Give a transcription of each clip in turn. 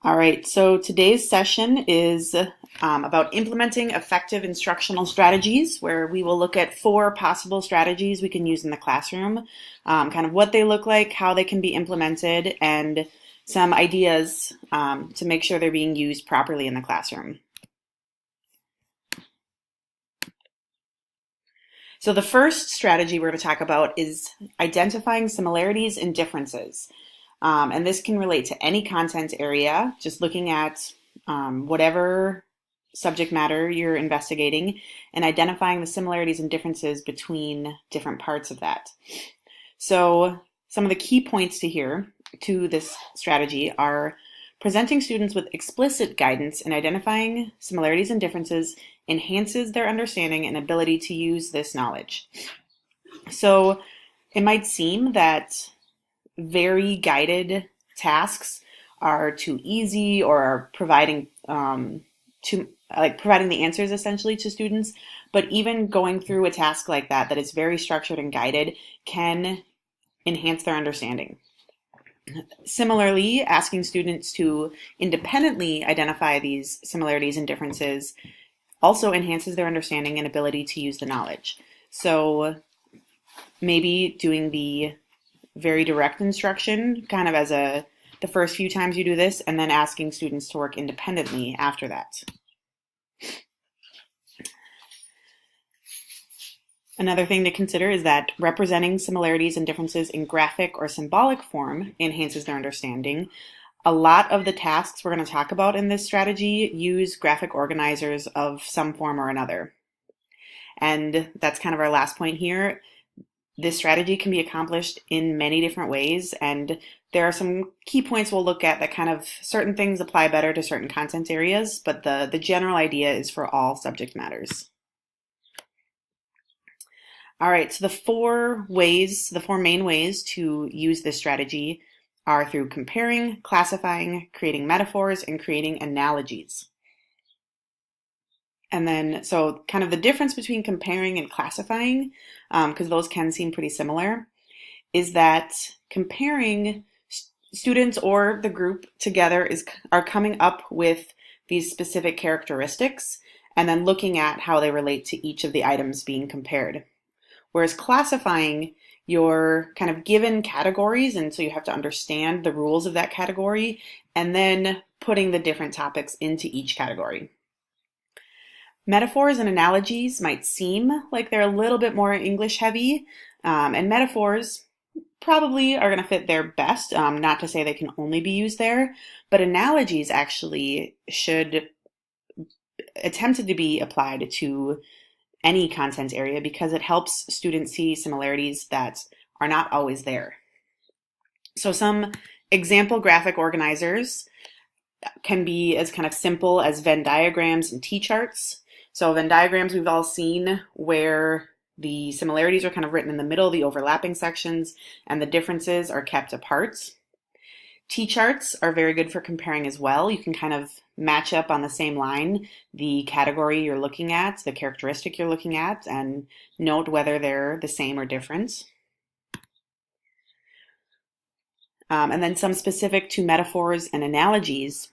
All right, so today's session is about implementing effective instructional strategies, where we will look at 4 possible strategies we can use in the classroom, kind of what they look like, how they can be implemented, and some ideas to make sure they're being used properly in the classroom. So the first strategy we're going to talk about is identifying similarities and differences. And this can relate to any content area, just looking at whatever subject matter you're investigating and identifying the similarities and differences between different parts of that. So some of the key points to this strategy are presenting students with explicit guidance and identifying similarities and differences enhances their understanding and ability to use this knowledge. So it might seem that very guided tasks are too easy or are providing providing the answers essentially to students, but even going through a task like that is very structured and guided can enhance their understanding. Similarly, asking students to independently identify these similarities and differences also enhances their understanding and ability to use the knowledge. So maybe doing the very direct instruction kind of as the first few times you do this, and then asking students to work independently after that. Another thing to consider is that representing similarities and differences in graphic or symbolic form enhances their understanding. A lot of the tasks we're going to talk about in this strategy use graphic organizers of some form or another. And that's kind of our last point here. This strategy can be accomplished in many different ways, and there are some key points we'll look at that kind of certain things apply better to certain content areas, but the general idea is for all subject matters. All right, so the four main ways to use this strategy are through comparing, classifying, creating metaphors, and creating analogies. And then, so kind of the difference between comparing and classifying, because those can seem pretty similar, is that comparing students or the group together are coming up with these specific characteristics and then looking at how they relate to each of the items being compared. Whereas classifying, you're kind of given categories, and so you have to understand the rules of that category and then putting the different topics into each category. Metaphors and analogies might seem like they're a little bit more English heavy, and metaphors probably are going to fit there best, not to say they can only be used there, but analogies actually should attempted to be applied to any content area because it helps students see similarities that are not always there. So some example graphic organizers can be as kind of simple as Venn diagrams and T-charts. So Venn diagrams we've all seen where the similarities are kind of written in the middle, the overlapping sections, and the differences are kept apart. T-charts are very good for comparing as well. You can kind of match up on the same line the category you're looking at, the characteristic you're looking at, and note whether they're the same or different. And then some specific to metaphors and analogies.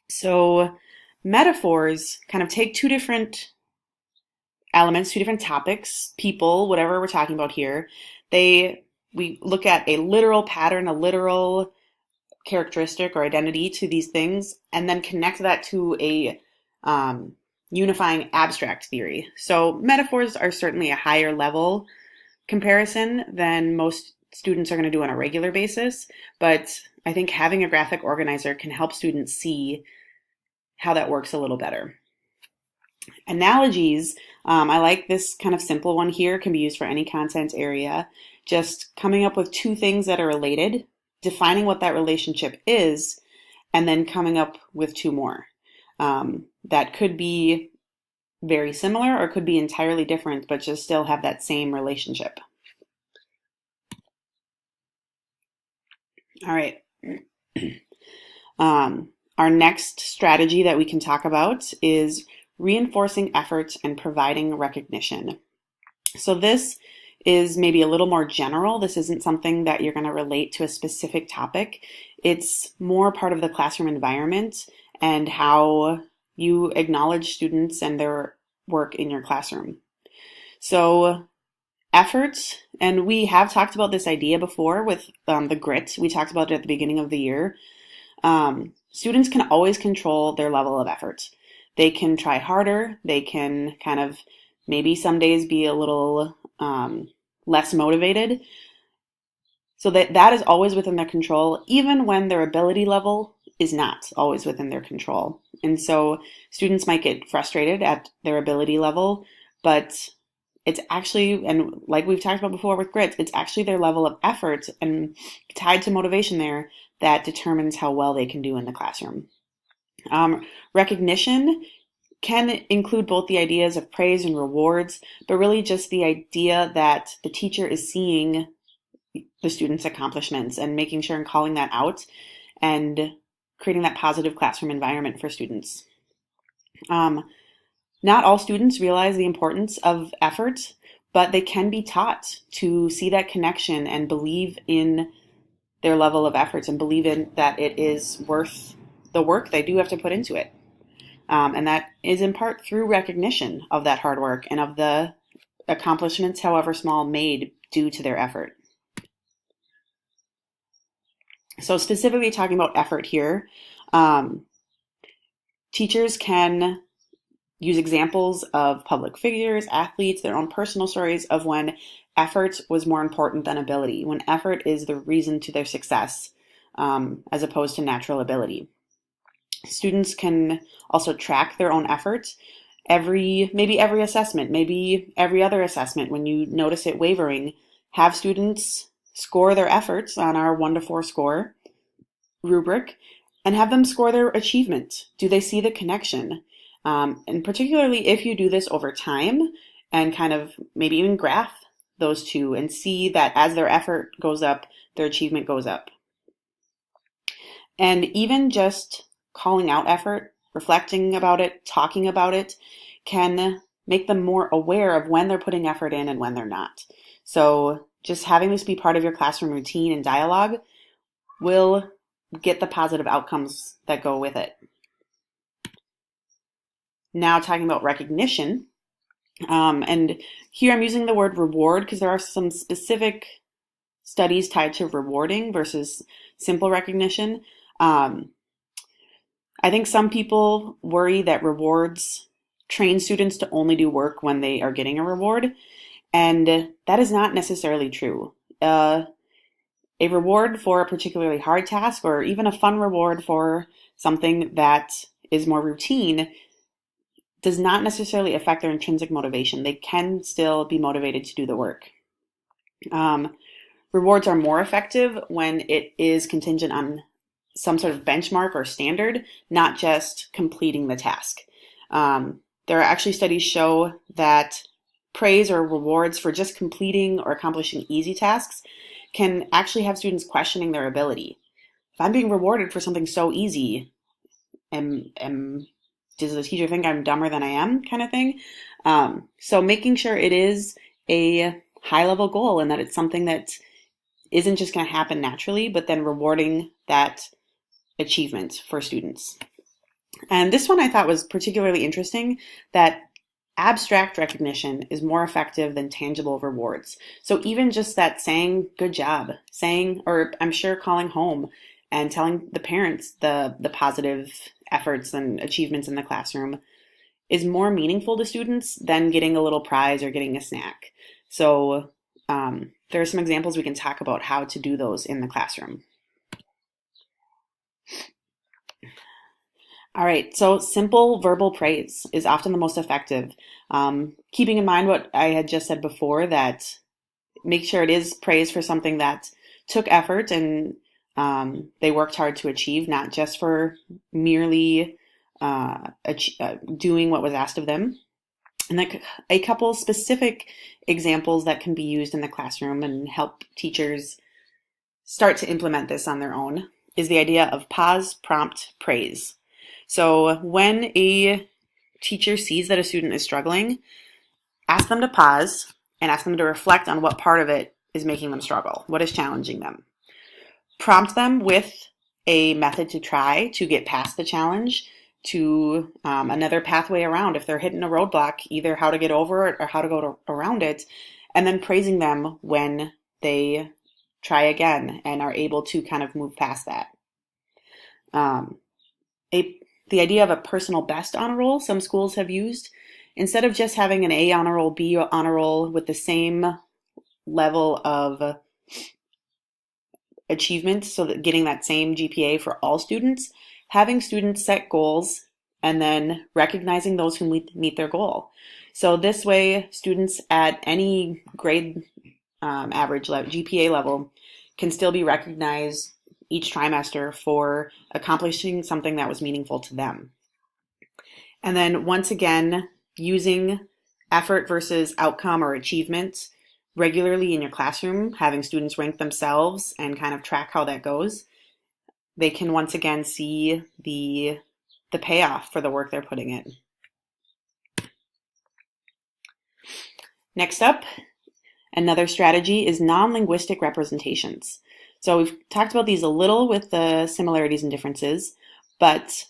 So metaphors kind of take two different elements, two different topics, people, whatever we're talking about here. We look at a literal pattern, a literal characteristic or identity to these things, and then connect that to a unifying abstract theory. So metaphors are certainly a higher level comparison than most students are going to do on a regular basis, but I think having a graphic organizer can help students see how that works a little better. Analogies, I like this kind of simple one here, can be used for any content area. Just coming up with two things that are related, defining what that relationship is, and then coming up with two more. That could be very similar or could be entirely different, but just still have that same relationship. All right. Our next strategy that we can talk about is reinforcing efforts and providing recognition. So this is maybe a little more general. This isn't something that you're going to relate to a specific topic. It's more part of the classroom environment and how you acknowledge students and their work in your classroom. So efforts, and we have talked about this idea before with the grit. We talked about it at the beginning of the year. Students can always control their level of effort. They can try harder. They can kind of maybe some days be a little less motivated. So that is always within their control, even when their ability level is not always within their control. And so students might get frustrated at their ability level, but it's actually, and like we've talked about before with grit, it's actually their level of effort and tied to motivation there that determines how well they can do in the classroom. Recognition can include both the ideas of praise and rewards, but really just the idea that the teacher is seeing the students' accomplishments and making sure and calling that out and creating that positive classroom environment for students. Not all students realize the importance of effort, but they can be taught to see that connection and believe in their level of efforts and believe in that it is worth the work they do have to put into it. And that is in part through recognition of that hard work and of the accomplishments, however small, made due to their effort. So specifically talking about effort here, teachers can use examples of public figures, athletes, their own personal stories of when effort was more important than ability, when effort is the reason to their success as opposed to natural ability. Students can also track their own effort maybe every assessment, maybe every other assessment. When you notice it wavering, have students score their efforts on our 1 to 4 score rubric and have them score their achievement. Do they see the connection? And particularly if you do this over time and kind of maybe even graph those two and see that as their effort goes up, their achievement goes up. And even just calling out effort, reflecting about it, talking about it, can make them more aware of when they're putting effort in and when they're not. So just having this be part of your classroom routine and dialogue will get the positive outcomes that go with it. Now talking about recognition, and here I'm using the word reward because there are some specific studies tied to rewarding versus simple recognition. I think some people worry that rewards train students to only do work when they are getting a reward, and that is not necessarily true. A reward for a particularly hard task or even a fun reward for something that is more routine does not necessarily affect their intrinsic motivation. They can still be motivated to do the work. Rewards are more effective when it is contingent on some sort of benchmark or standard, not just completing the task. There are actually studies show that praise or rewards for just completing or accomplishing easy tasks can actually have students questioning their ability. If I'm being rewarded for something so easy, does the teacher think I'm dumber than I am, kind of thing? So making sure it is a high-level goal and that it's something that isn't just going to happen naturally, but then rewarding that achievement for students. And this one I thought was particularly interesting, that abstract recognition is more effective than tangible rewards. So even just that saying, good job, saying, or I'm sure calling home and telling the parents the positive efforts and achievements in the classroom is more meaningful to students than getting a little prize or getting a snack. So there are some examples we can talk about how to do those in the classroom. All right, so simple verbal praise is often the most effective. Keeping in mind what I had just said before, that make sure it is praise for something that took effort and they worked hard to achieve, not just for merely doing what was asked of them. And a couple specific examples that can be used in the classroom and help teachers start to implement this on their own is the idea of pause, prompt, praise. So when a teacher sees that a student is struggling, ask them to pause and ask them to reflect on what part of it is making them struggle, what is challenging them. Prompt them with a method to try to get past the challenge, to another pathway around if they're hitting a roadblock, either how to get over it or how to go around it, and then praising them when they try again and are able to kind of move past that. The idea of a personal best honor roll some schools have used. Instead of just having an A honor roll, B honor roll with the same level of achievement, so that getting that same GPA for all students, having students set goals and then recognizing those who meet their goal. So this way, students at any grade average level, GPA level, can still be recognized each trimester for accomplishing something that was meaningful to them. And then once again, using effort versus outcome or achievement regularly in your classroom, having students rank themselves and kind of track how that goes, they can once again see the payoff for the work they're putting in. Next up, another strategy is non-linguistic representations. So we've talked about these a little with the similarities and differences, but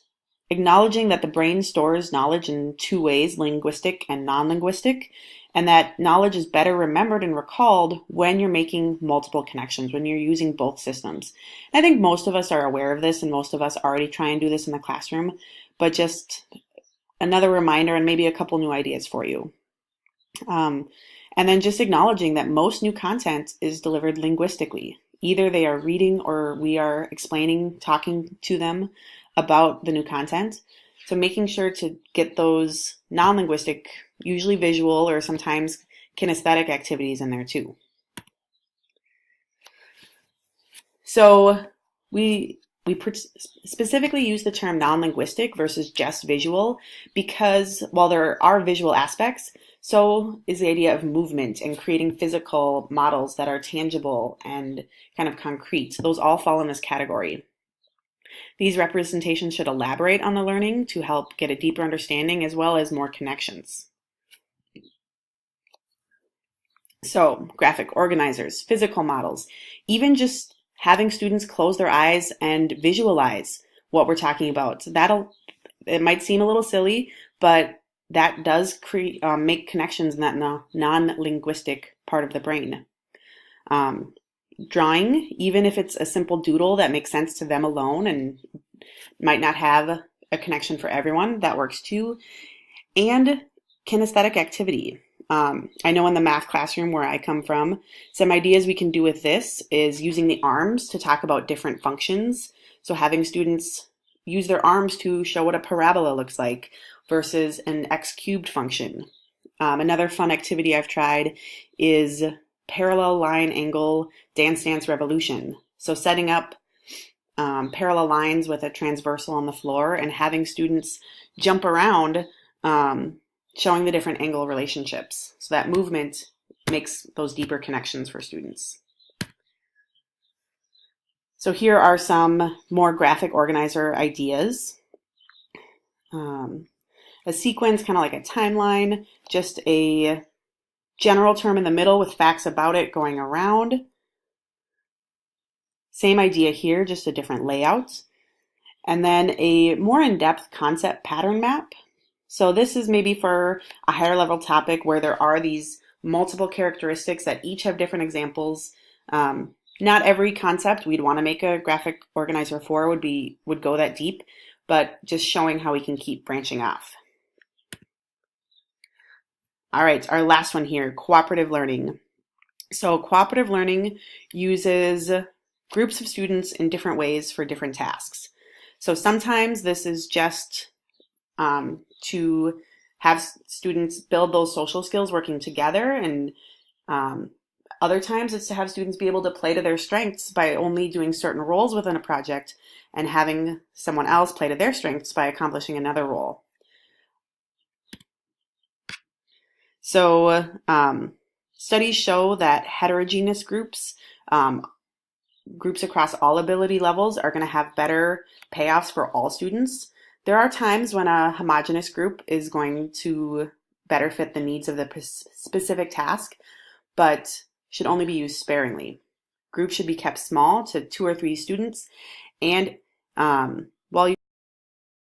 acknowledging that the brain stores knowledge in two ways, linguistic and non-linguistic, and that knowledge is better remembered and recalled when you're making multiple connections, when you're using both systems. And I think most of us are aware of this, and most of us already try and do this in the classroom, but just another reminder and maybe a couple new ideas for you. And then just acknowledging that most new content is delivered linguistically. Either they are reading or we are explaining, talking to them about the new content. So making sure to get those non-linguistic, usually visual or sometimes kinesthetic activities in there too. So we specifically use the term non-linguistic versus just visual because while there are visual aspects, so is the idea of movement and creating physical models that are tangible and kind of concrete. Those all fall in this category. These representations should elaborate on the learning to help get a deeper understanding as well as more connections. So, graphic organizers, physical models, even just having students close their eyes and visualize what we're talking about. It might seem a little silly, but that does make connections in that non-linguistic part of the brain. Drawing, even if it's a simple doodle that makes sense to them alone and might not have a connection for everyone, that works too. And kinesthetic activity. I know in the math classroom where I come from, some ideas we can do with this is using the arms to talk about different functions. So having students use their arms to show what a parabola looks like versus an x cubed function. Another fun activity I've tried is parallel line angle dance revolution. So setting up parallel lines with a transversal on the floor and having students jump around, showing the different angle relationships. So that movement makes those deeper connections for students. So here are some more graphic organizer ideas. A sequence, kind of like a timeline, just a general term in the middle with facts about it going around. Same idea here, just a different layout. And then a more in-depth concept pattern map. So this is maybe for a higher level topic where there are these multiple characteristics that each have different examples. Not every concept we'd want to make a graphic organizer for would go that deep, but just showing how we can keep branching off. All right, our last one here, cooperative learning. So cooperative learning uses groups of students in different ways for different tasks. So sometimes this is just to have students build those social skills working together, and other times it's to have students be able to play to their strengths by only doing certain roles within a project and having someone else play to their strengths by accomplishing another role. So studies show that heterogeneous groups across all ability levels are going to have better payoffs for all students. There are times when a homogeneous group is going to better fit the needs of the specific task, but should only be used sparingly. Groups should be kept small to 2 or 3 students, And while